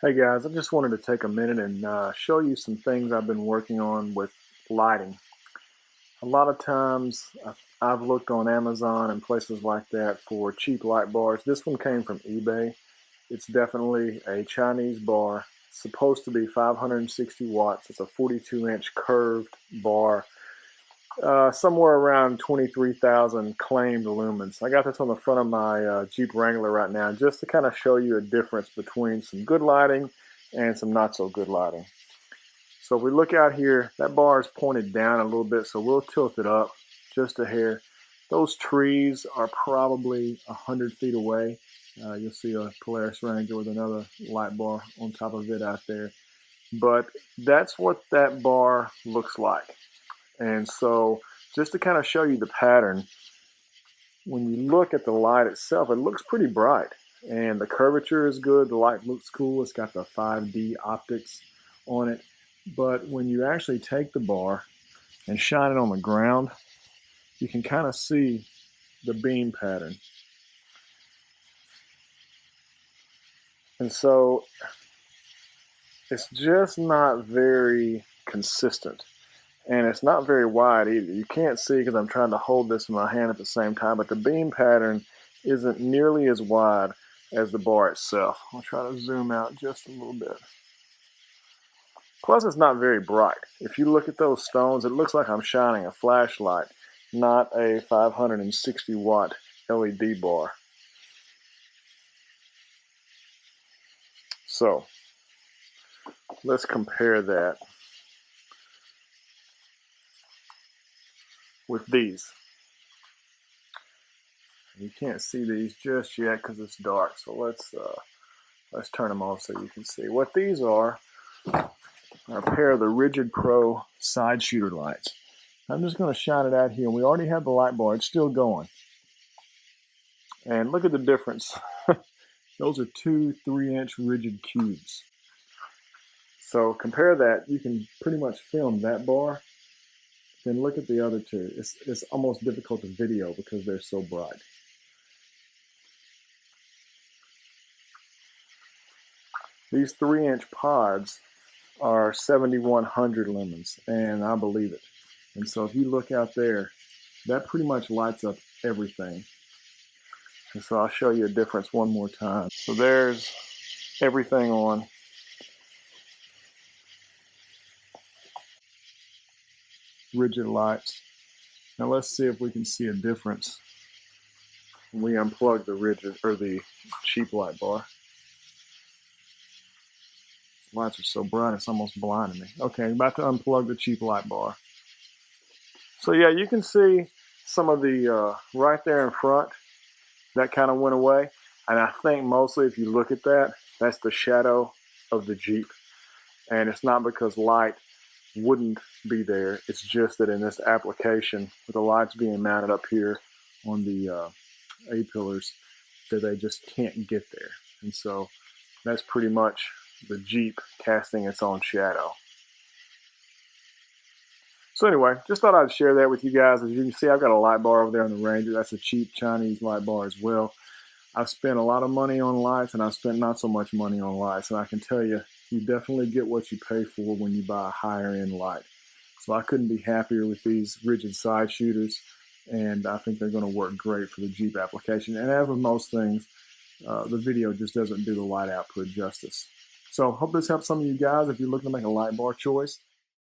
Hey guys, I just wanted to take a minute and show you some things I've been working on with lighting. A lot of times I've looked on Amazon and places like that for cheap light bars. This one came from eBay. It's definitely a Chinese bar. It's supposed to be 560 watts. It's a 42-inch curved bar. Somewhere around 23,000 claimed lumens. I got this on the front of my Jeep Wrangler right now just to kind of show you a difference between some good lighting and some not so good lighting. So if we look out here, that bar is pointed down a little bit, so we'll tilt it up just a hair. Those trees are probably 100 feet away. You'll see a Polaris Ranger with another light bar on top of it out there. But that's what that bar looks like. And so just to kind of show you the pattern, when you look at the light itself, it looks pretty bright. And the curvature is good. The light looks cool. It's got the 5D optics on it. But when you actually take the bar and shine it on the ground, you can kind of see the beam pattern. And so it's just not very consistent. And it's not very wide either. You can't see because I'm trying to hold this in my hand at the same time, but the beam pattern isn't nearly as wide as the bar itself. I'll try to zoom out just a little bit. Plus, it's not very bright. If you look at those stones, it looks like I'm shining a flashlight, not a 560 watt LED bar. So let's compare that with these. You can't see these just yet because it's dark, so let's turn them off so you can see. What these are a pair of the Rigid Pro side shooter lights. I'm just going to shine it out here. We already have the light bar. It's still going. And look at the difference. Those are two 3-inch rigid cubes. So compare that. You can pretty much film that bar. Then look at the other two. It's almost difficult to video because they're so bright. These 3-inch pods are 7,100 lumens, and I believe it. And so if you look out there, that pretty much lights up everything. And so I'll show you a difference one more time. So there's everything on. Rigid lights. Now let's see if we can see a difference when we unplug the rigid or the cheap light bar. The lights are so bright it's almost blinding me. Okay, I'm about to unplug the cheap light bar. So yeah, you can see some of the right there in front, that kind of went away. And I think mostly if you look at that, that's the shadow of the Jeep. And it's not because light wouldn't be there. It's just that in this application, with the lights being mounted up here on the A-pillars, that they just can't get there. And so that's pretty much the Jeep casting its own shadow. So anyway, just thought I'd share that with you guys. As you can see, I've got a light bar over there on the Ranger. That's a cheap Chinese light bar as well. I've spent a lot of money on lights, and I've spent not so much money on lights. And I can tell you, you definitely get what you pay for when you buy a higher end light. So I couldn't be happier with these rigid side shooters, and I think they're going to work great for the Jeep application. And as with most things, the video just doesn't do the light output justice. So hope this helps some of you guys if you're looking to make a light bar choice.